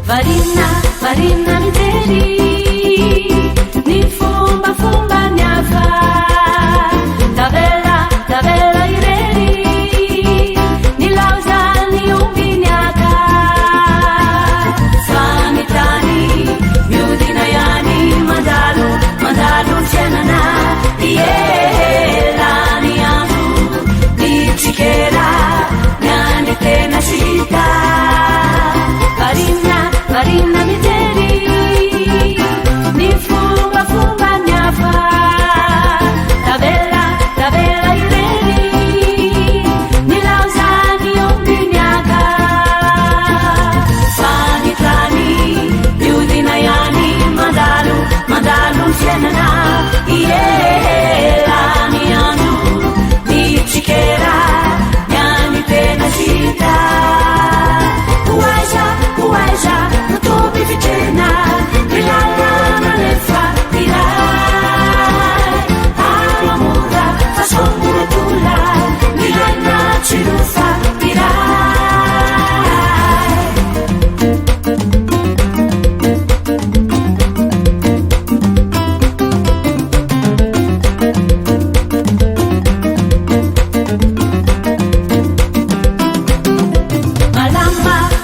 varina, varina mijery, ny fombafomba mihafa, tavela, tavela irery, ny laoza ny omby niaka, fanitany miodina ihany mandalo, mandalo ny fiainana, ielany andro ny tsikera, ny any tena sita. Varina, varina mijery, ny fombafomba mihafa, tavela, tavela irery, ny laoza ny omby niaka, fanitany miodina ihany mandalo, mandalo ny fiainana, ielany andro ny tsikera, ny any tena sita. Uaja, nutobi vitena, nilalana nefa tirai, alamura, fasongura tula, nilana chirufa tirai.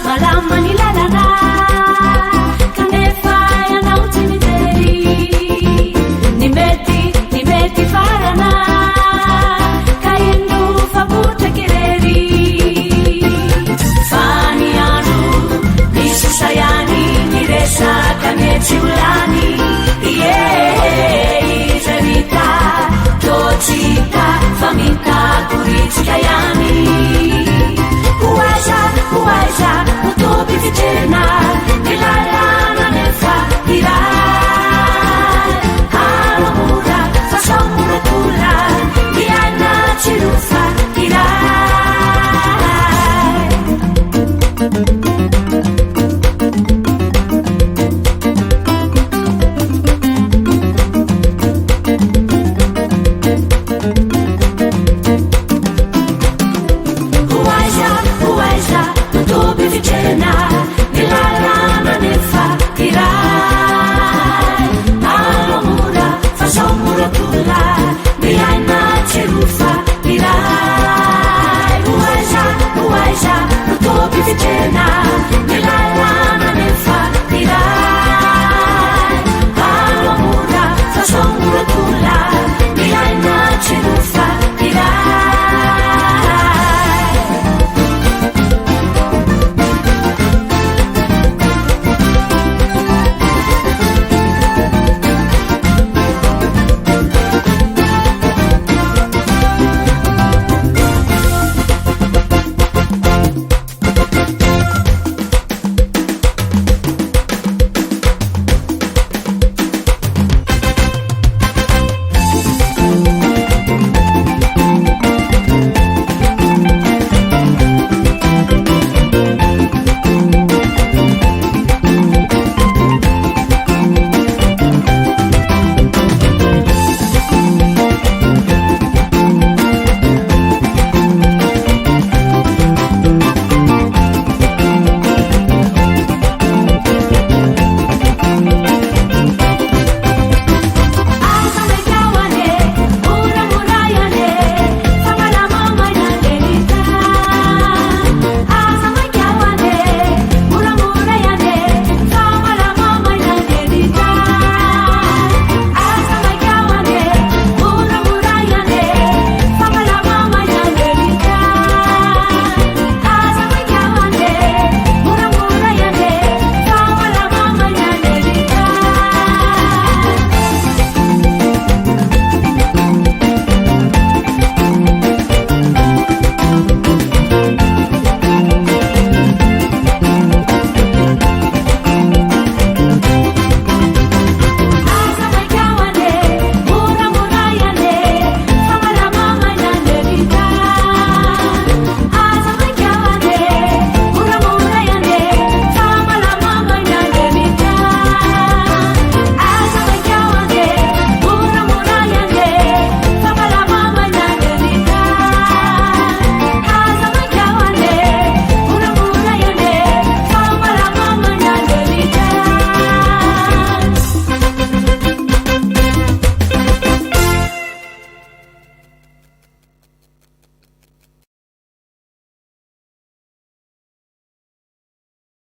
Malama nilalana, kanefa ianao tsy mijery, ny mety farana, ka ino fapotraky irery, fa ny andro misy sayany niresaka mety olany, izarita totsita fa mitakoritsika ihany. Uaja, nutobi vitena, nilalana nefa tirai, alamura, fasongura tula, niana chirufa tirai. Uaja, nutobi vitena,